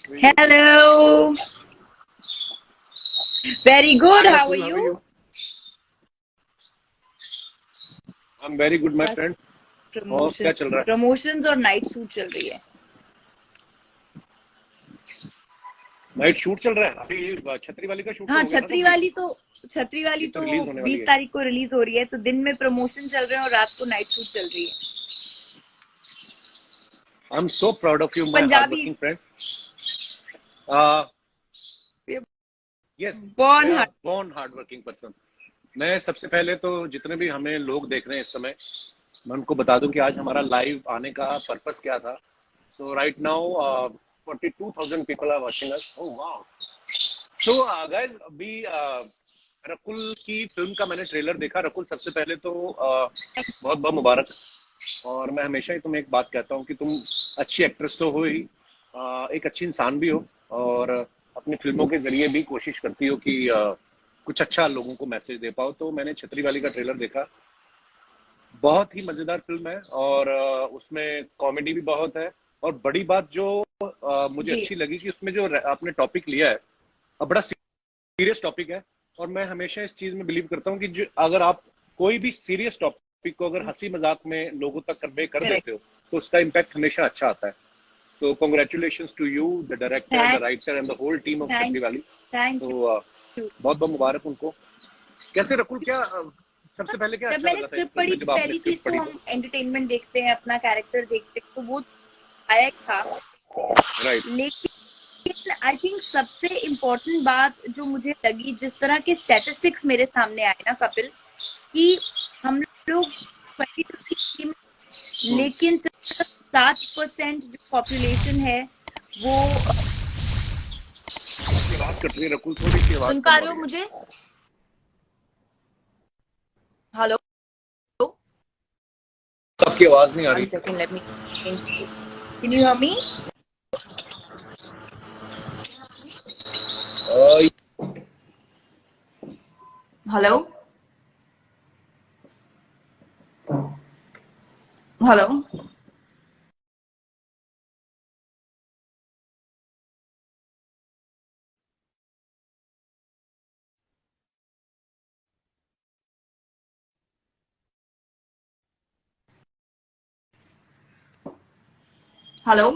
Hello. Very good. Hi How are Rakul, how are you? you? I'm very good, my बस friend. और क्या promotion चल रहा promotions और नाइट शूट चल रही है। है? नाइट शूट चल रहा है अभी। छतरी वाली का शूट तो हाँ, हो गया ना कंप्लीट। छतरी वाली ये तो तो रिलीज होने वाली 20 है। तारीख को रिलीज हो रही है, तो दिन में प्रमोशन चल रहे हैं और रात को नाइट शूट चल रही है। I am so proud of you, my hard Punjabi working friend. Yes, they born are heart. Born hard working person. मैं सबसे पहले तो जितने भी हमें लोग देख रहे हैं इस समय, मैं उनको बता दूं कि आज हमारा लाइव आने का पर्पस क्या था। So right now 42,000 people are watching us. Oh wow. So guys, अभी रकुल की फिल्म का मैंने ट्रेलर देखा। रकुल, सबसे पहले तो बहुत बहुत मुबारक। और मैं हमेशा ही तुम्हें एक बात कहता हूँ कि तुम अच्छी एक्ट्रेस तो हो ही, एक अच्छी इंसान भी हो, और अपनी फिल्मों के जरिए भी कोशिश करती हो कि कुछ अच्छा लोगों को मैसेज दे पाओ। तो मैंने छतरी वाली का ट्रेलर देखा। बहुत ही मजेदार फिल्म है, और उसमें कॉमेडी भी बहुत है। और बड़ी बात जो मुझे जी। अच्छी लगी कि उसमें जो आपने टॉपिक लिया है, बड़ा सीरियस टॉपिक है। और मैं हमेशा इस चीज में बिलीव करता हूँ कि अगर आप कोई भी सीरियस टॉपिक को अगर हंसी मजाक में लोगों तक कन्वे कर करेक्ट। देते हो, तो उसका इम्पैक्ट हमेशा अच्छा आता है। So congratulation to you, the director, the thank writer and the whole team of thank छतरी वाली। थैंक तो यू। बहुत बहुत मुबारक उनको। कैसे रकुल, क्या सबसे पहले क्या जब अच्छा मैंने लगा था इस स्क्रिप्ट फिल्म पढ़ी, में जब आपने पहली चीज स्क्रिप्ट तो पढ़ी तो? हम एंटरटेनमेंट देखते हैं, अपना कैरेक्टर देखते हैं, तो वो आया ही था। राइट। लेकिन आई थिंक सबसे इम्पोर्टेंट बात जो मुझे लगी, जिस तरह के स्टैटिस्टिक्स मेरे सामने आए ना कपिल, कि हम लोग 2023 में, लेकिन सिर्फ 7% जो पॉपुलेशन है वो आपकी आवाज कट रही है रकुल, थोड़ी सी आवाज सुन कम पा हो रहे हो रही है। मुझे? हेलो। आपकी आवाज नहीं आ वन रही। Second, let me, can you hear me? A, hello. Hello. Hello.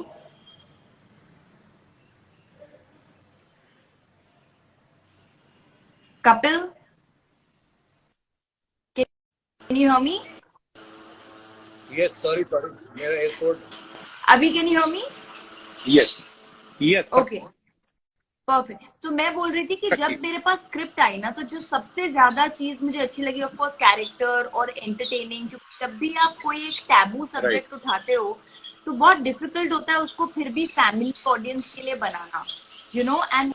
Kapil, can you hear me? Yes, sorry sorry, मेरा एयरपोर्ट। अभी can you hear me? Yes, yes, okay, perfect. तो मैं बोल रही थी कि जब ठीक। मेरे पास स्क्रिप्ट आई ना, तो जो सबसे ज्यादा चीज मुझे अच्छी लगी, ऑफ कोर्स कैरेक्टर और एंटरटेनिंग, क्योंकि जब भी आप कोई एक टैबू राइट। सब्जेक्ट उठाते हो तो बहुत डिफिकल्ट होता है उसको फिर भी फैमिली ऑडियंस के लिए बनाना, and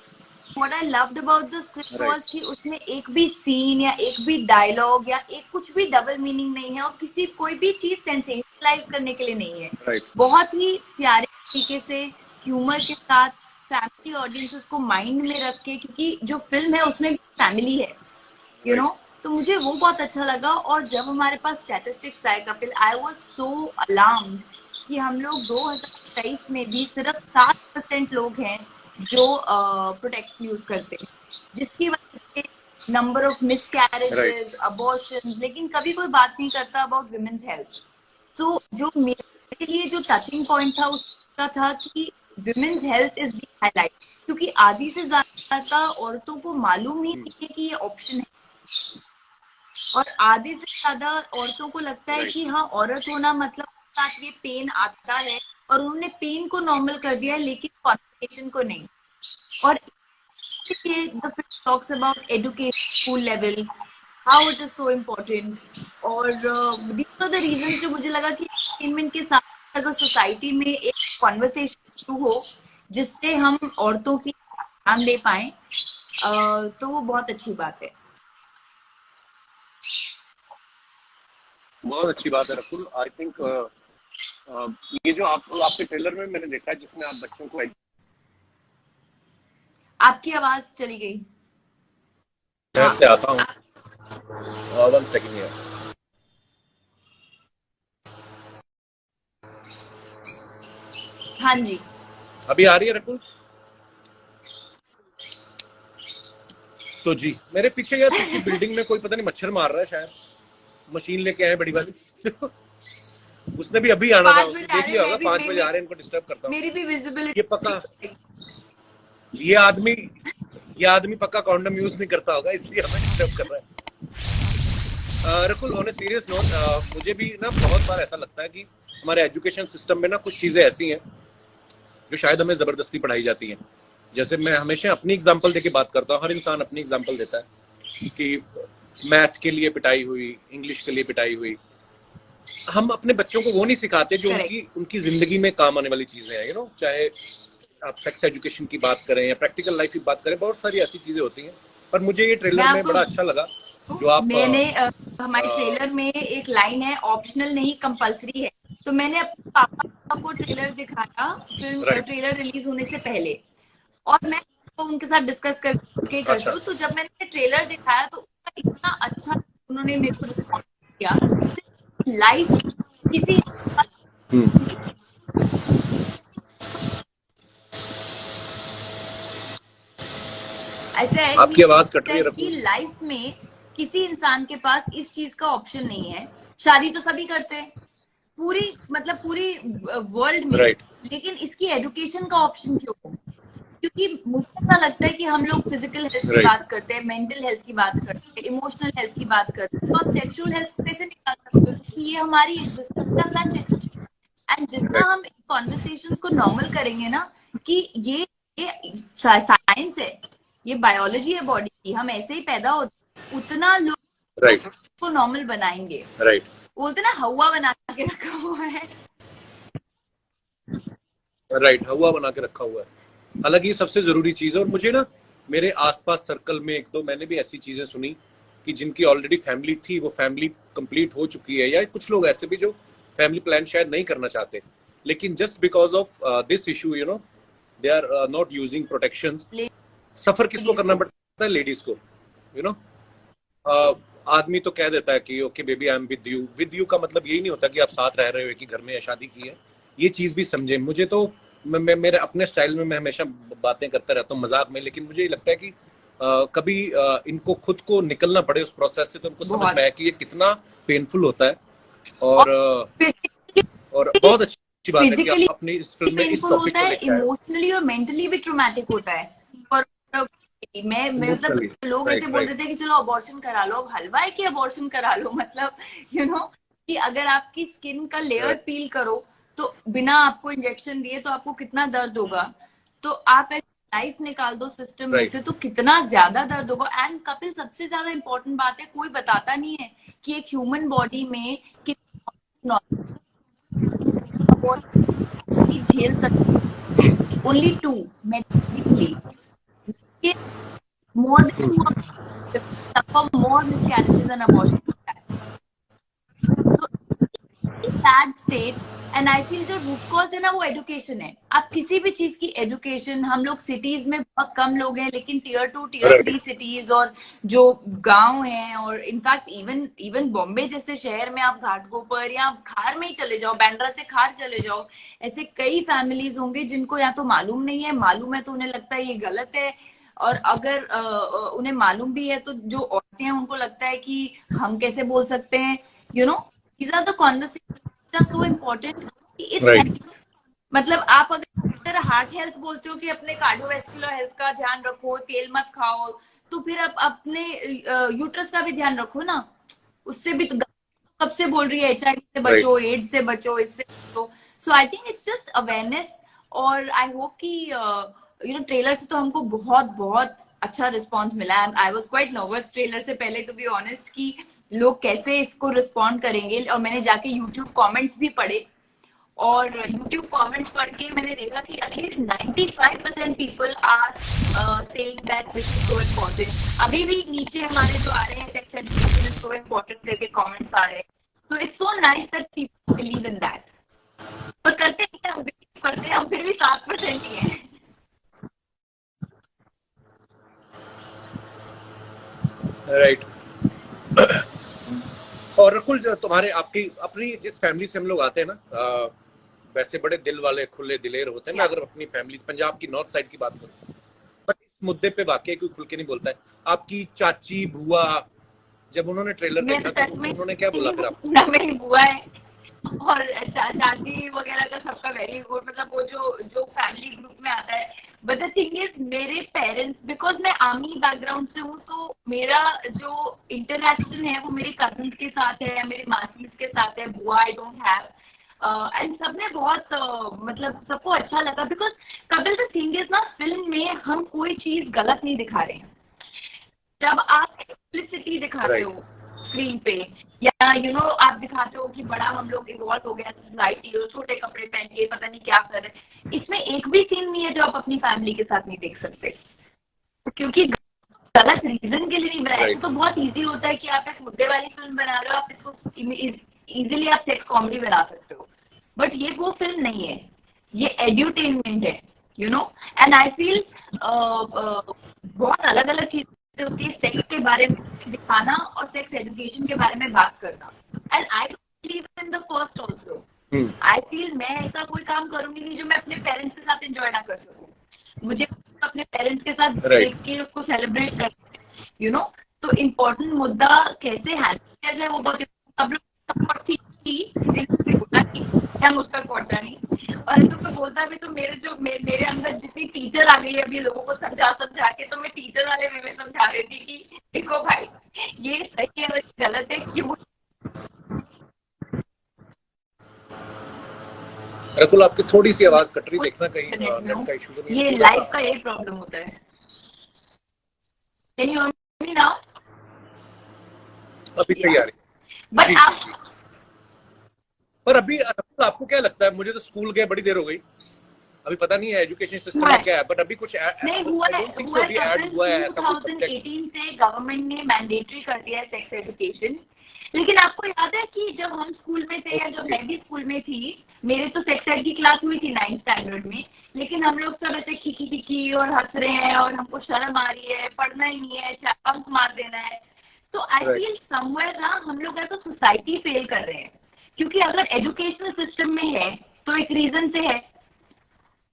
what I loved about the script right. Was कि उसमें एक भी सीन या एक भी डायलॉग या एक कुछ भी डबल मीनिंग नहीं है, और किसी कोई भी चीज सेंसेशनलाइज करने के लिए नहीं है। राइट। बहुत ही प्यारे तरीके से, ह्यूमर के साथ, फैमिली ऑडियंसेस को माइंड में रख के, क्योंकि जो फिल्म है उसमें फैमिली है, यू you राइट। नो तो मुझे वो बहुत अच्छा लगा। और जब हमारे पास स्टैटिस्टिक्स आए Kapil, I was so alarmed कि हम लोग 2023 में भी सिर्फ 7% लोग हैं जो प्रोटेक्शन यूज करते हैं, जिसकी वजह से number of miss right. Carriages, abortion, लेकिन कभी कोई बात नहीं करता अबाउट वुमेन्स हेल्थ। सो जो मेरे लिए जो टचिंग पॉइंट था उसका था कि women's health is being highlight, क्योंकि आधी से ज्यादा औरतों को मालूम ही नहीं है कि ये ऑप्शन है, और आधे से ज्यादा औरतों को लगता है राइट। कि हाँ, औरत होना मतलब साथ ये पेन आता है, और उन्होंने पेन को नॉर्मल कर दिया है लेकिन कॉन्वर्सेशन को नहीं। और इसलिए the film talks about education, school level, how it is so important. और दीज आर द रीजन जो मुझे लगा कि एंटरटेनमेंट के साथ अगर सोसाइटी में एक कॉन्वर्सेशन शुरू हो जिससे हम औरतों की ध्यान दे पाए, तो वो बहुत अच्छी बात है। बहुत अच्छी बात है रकुल। आई थिंक ये जो आपके ट्रेलर में मैंने देखा है जिसमें आप बच्चों को आपकी आवाज चली गई। मैं हाँ। से आता हूँ। वन सेकेंड यार। हाँ जी। अभी आ रही है रकुल? तो जी मेरे पीछे यार किसी बिल्डिंग में कोई पता नहीं मच्छर मार रहा है, शायद मशीन लेके आए बड़ी वाली। उसने भी अभी आना था, 5 बजे आ देख रहे, लिया होगा 5 बजे आ रहे हैं, इनको डिस्टर्ब करता हूँ। मेरी भी ये विजिबिलिटी। पक्का ये आदमी ये आदमी पक्का कॉन्डम यूज नहीं करता होगा, इसलिए हमें डिस्टर्ब कर रहा है। Rakul, on a serious note, मुझे भी ना बहुत बार ऐसा लगता है कि हमारे एजुकेशन सिस्टम में ना कुछ चीजें ऐसी हैं जो शायद हमें जबरदस्ती पढ़ाई जाती हैं। जैसे मैं हमेशा अपनी एग्जांपल देके बात करता हूँ, हर इंसान अपनी एग्जांपल देता है कि मैथ के लिए पिटाई हुई, इंग्लिश के लिए पिटाई हुई। हम अपने बच्चों को वो नहीं सिखाते जो उनकी जिंदगी में काम आने वाली चीजें हैं, चाहे आप सेक्स एजुकेशन की बात करें या प्रैक्टिकल लाइफ की बात करें, बहुत सारी ऐसी चीजें होती हैं। पर मुझे ये ट्रेलर में बड़ा अच्छा लगा जो आप मैंने हमारे ट्रेलर में एक लाइन है, ऑप्शनल नहीं कंपलसरी है। तो मैंने अपने पापा को ट्रेलर दिखाया फिल्म ट्रेलर रिलीज होने से पहले, और मैं तो उनके साथ डिस्कस करके करती हूँ। तो जब मैंने ट्रेलर दिखाया तो इतना अच्छा उन्होंने मेरे को रिस्पॉन्स किया। लाइफ किसी ऐसा है, आपकी आवाज कट रही है कि लाइफ में किसी इंसान के पास इस चीज का ऑप्शन नहीं है। शादी तो सभी करते हैं पूरी वर्ल्ड में, लेकिन इसकी एजुकेशन का ऑप्शन क्यों? क्योंकि मुझे ऐसा लगता है कि हम लोग फिजिकल हेल्थ की बात करते हैं, मेंटल हेल्थ की बात करते हैं, इमोशनल हेल्थ की बात करते हैं, तो आप सेक्सुअल हेल्थ कैसे निकाल सकते हो? क्योंकि ये हमारी एग्जिस्टेंस का सच है। एंड जितना हम इन कॉन्वर्सेशंस को नॉर्मल करेंगे ना, कि ये साइंस है, ये बायोलॉजी है बॉडी की, हम ऐसे ही पैदा होते, उतना लोग को नॉर्मल बनाएंगे। बोलते ना हवा बना के रखा हुआ है। हवा बना के रखा हुआ है। हालांकि ये सबसे जरूरी चीज है। और मुझे ना मेरे आसपास सर्कल में एक दो मैंने भी ऐसी चीजें सुनी कि जिनकी ऑलरेडी फैमिली थी, वो फैमिली कंप्लीट हो चुकी है, या कुछ लोग ऐसे भी जो फैमिली प्लान शायद नहीं करना चाहते, लेकिन just because of this issue they are not using protections. Suffer किसको करना पड़ता है? लेडीज को। आदमी तो कह देता है कि okay baby I am with you का मतलब यही नहीं होता कि आप साथ रह रहे हो, कि घर में शादी की है। ये चीज भी समझे। मुझे तो मेरे अपने स्टाइल में मैं हमेशा बातें करता रहता हूँ मजाक में, लेकिन मुझे ये लगता है कि कभी इनको खुद को निकलना पड़े उस प्रोसेस से, तो उनको समझ में आए कि ये कितना पेनफुल होता है। और बहुत अच्छी बात है कि आप अपनी इस फिल्म में इस टॉपिक को लेकर आए। इमोशनली और मेंटली भी ट्रॉमेटिक होता है। और मैं मतलब लोग ऐसे बोल देते हैं कि चलो अबॉर्शन करा लो, अब हलवा है कि अबॉर्शन करा लो। मतलब कि अगर आपकी स्किन का लेयर पील करो तो बिना आपको इंजेक्शन दिए तो आपको कितना दर्द होगा। तो आप लाइफ निकाल दो सिस्टम में से तो कितना ज्यादा दर्द होगा। एंड कपिल, सबसे ज्यादा इंपॉर्टेंट बात है, कोई बताता नहीं है कि एक ह्यूमन बॉडी में कितना झेल सकते। Only 2 medically, more than suffer more miscarriages and abortion. So sad state, and I feel जो root cause है ना वो education है। आप किसी भी चीज की education, हम लोग cities में बहुत कम लोग हैं, लेकिन tier 2 tier 3 cities और जो गांव हैं, और इनफैक्ट इवन बॉम्बे जैसे शहर में आप घाटकोपर या खार में ही चले जाओ, बैंड्रा से खार चले जाओ, ऐसे कई फैमिलीज होंगे जिनको या तो मालूम नहीं है, मालूम है तो उन्हें लगता है ये गलत है, और अगर उन्हें मालूम भी है तो जो औरतें हैं उनको लगता है कि हम कैसे बोल सकते हैं। these are the conversations are so important. It's health. मतलब आप अगर हार्ट हेल्थ बोलते हो कि अपने कार्डियोवैस्कुलर हेल्थ का ध्यान रखो, तेल मत खाओ, तो फिर आप अपने यूट्रस का भी ध्यान रखो ना। उससे भी तो कब से बोल रही है HIV से बचो, एड्स से बचो, इससे बचो। So I think it's just awareness. और आई होप कि ट्रेलर से तो हमको बहुत बहुत अच्छा रिस्पॉन्स मिला है। I was quite nervous trailer से पहले, टू बी ऑनेस्ट, कि लोग कैसे इसको रिस्पॉन्ड करेंगे। और मैंने जाके यूट्यूब कमेंट्स भी पढ़े, और यूट्यूब कमेंट्स पढ़ के मैंने देखा कि at least 95% people are saying that this is so important. अभी भी नीचे हमारे जो आ रहे हैं sex education is so important करके कमेंट्स आ रहे हैं। तो it's so nice that people believe in that. पर करते हैं हम फिर भी 7% ही हैं। राइट। और रकुल, तुम्हारे आपकी अपनी जिस फैमिली से हम लोग आते हैं ना, वैसे बड़े दिल वाले खुले दिलेर होते हैं। मैं अगर अपनी फैमिली पंजाब की नॉर्थ साइड की बात करूं, बट इस मुद्दे पे वाकई कोई खुल के नहीं बोलता है। आपकी चाची बुआ, जब उन्होंने ट्रेलर मैं देखा तो सच तो में उन्होंने क्या बोला फिर आपको? ना मेरी बुआ है और शादी वगैरह का सबका वेरी गुड, मतलब वो जो जो फैमिली ग्रुप में आता है। बट द थिंग इज मेरे पेरेंट्स, बिकॉज मैं आर्मी बैकग्राउंड से हूँ, तो मेरा जो इंटरेक्शन है वो मेरे कजन्स के साथ है, मेरी मासीज के साथ है, बुआ आई डोंट हैव। एंड सबने बहुत मतलब सबको अच्छा लगा, because Kapil the thing is ना, फिल्म में हम कोई चीज गलत नहीं दिखा रहे हैं। जब आप एक्सप्लिसिटी दिखाते हो स्क्रीन पे, या आप दिखाते हो कि बड़ा हम लोग इवॉल्व हो गया सोसाइटी, छोटे कपड़े पहन के पता नहीं क्या कर रहे हैं, इसमें एक भी सीन नहीं है जो आप अपनी फैमिली के साथ नहीं देख सकते, क्योंकि गलत रीजन के लिए नहीं बनाया। तो बहुत इजी होता है कि आप एक मुद्दे वाली फिल्म बना रहे हो, आप इसको इजीली आप सेक्स कॉमेडी बना सकते हो, बट ये वो फिल्म नहीं है, ये एड्यूटेनमेंट है, एंड आई फील बहुत अलग अलग चीजें होती है सेक्स के बारे में दिखाना और सेक्स एजुकेशन के बारे में बात करना। And I believe in the first also. I feel मैं ऐसा कोई काम करूंगी नहीं जो मैं अपने पेरेंट्स के साथ एंजॉय ना कर सकूं। मुझे अपने पेरेंट्स के साथ देख के उसको सेलिब्रेट कर, तो इम्पोर्टेंट मुद्दा कैसे हैंडल किया जाए वो बहुत सब लोग सपोर्ट थी, हम उसका कोटा नहीं। और तो मैं बोलता भी तो मेरे अंदर जितनी टीचर आ गई है अभी लोगों को समझा के, तो मैं टीचर वाले वे में समझा रही थी कि देखो भाई ये सही है गलत है क्यों। रकुल आपकी थोड़ी सी आवाज कट रही, देखना कहीं नेट का इशू तो नहीं है। ये लाइव का यही प्रॉब्लम होता है। Can you hear me now? अभी सही आ रही। बट आप पर अभी आपको क्या लगता है, मुझे तो स्कूल गए बड़ी देर हो गई, अभी पता नहीं है एजुकेशन सिस्टम में क्या है, बट अभी कुछ नहीं हुआ है। 2018 से गवर्नमेंट ने मैंडेटरी कर दिया है सेक्स एजुकेशन। लेकिन आपको याद है कि जब हम स्कूल में थे या जब मैं भी स्कूल में थी, मेरे तो सेक्स एड की क्लास हुई थी 9th स्टैंडर्ड में, लेकिन हम लोग सब ऐसे खिकी और हंस रहे हैं और हमको शर्म आ रही है, पढ़ना ही नहीं है, बंक मार देना है। तो आई फील समवेयर ना हम लोग ऐसा सोसाइटी फेल कर रहे हैं, क्योंकि अगर एजुकेशनल सिस्टम में है तो एक रीजन से है,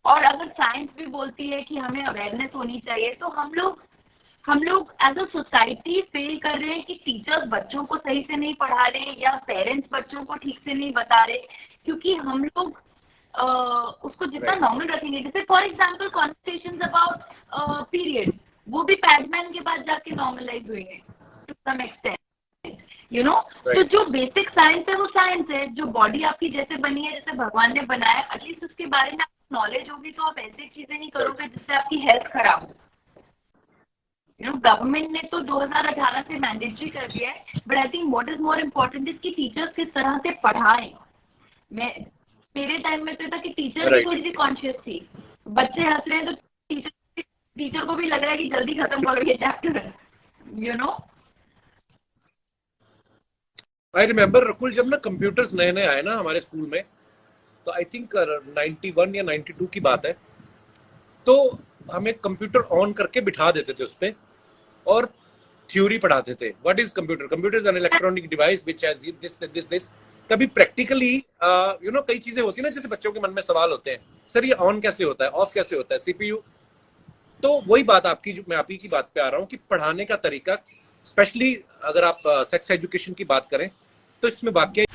और अगर साइंस भी बोलती है कि हमें अवेयरनेस होनी चाहिए, तो हम लोग एज अ सोसाइटी फेल कर रहे हैं कि टीचर्स बच्चों को सही से नहीं पढ़ा रहे हैं या पेरेंट्स बच्चों को ठीक से नहीं बता रहे, क्योंकि हम लोग उसको जितना नॉर्मल रखेंगे, जैसे for example conversations about period, वो भी पैडमैन के बाद जाके नॉर्मलाइज हुए हैं टू सम एक्सटेंट, तो जो बेसिक साइंस है वो साइंस है, जो बॉडी आपकी जैसे बनी है, जैसे भगवान ने बनाया, एटलीस्ट उसके बारे में नॉलेज होगी, तो आप ऐसी चीजें नहीं करोगे जिससे आपकी हेल्थ खराब हो। गवर्नमेंट ने तो 2018 से मैंडेटरी कर दिया है, but I think what is more important is कि टीचर्स किस तरह से पढ़ाएं। मेरे टाइम में तो था कि टीचर भी थोड़ी सी कॉन्शियस थी, बच्चे हंस रहे हैं तो टीचर को भी लग रहा है कि जल्दी खत्म करो ये चैप्टर, आई रिमेम्बर रकुल, जब ना कंप्यूटर्स नए नए आए ना हमारे स्कूल में, तो आई थिंक 91 या 92 की बात है, तो हमें कंप्यूटर ऑन करके बिठा देते थे उस पे और थ्योरी पढ़ाते थे। What is computer? Computer is an electronic device which has this. कभी प्रैक्टिकली कई चीजें होती है ना, जैसे बच्चों के मन में सवाल होते हैं, सर ये ऑन कैसे होता है, ऑफ कैसे होता है, सीपीयू। तो वही बात आपकी, जो मैं आप ही की बात पे आ रहा हूँ कि पढ़ाने का तरीका, स्पेशली अगर आप सेक्स एजुकेशन की बात करें तो इसमें वाकई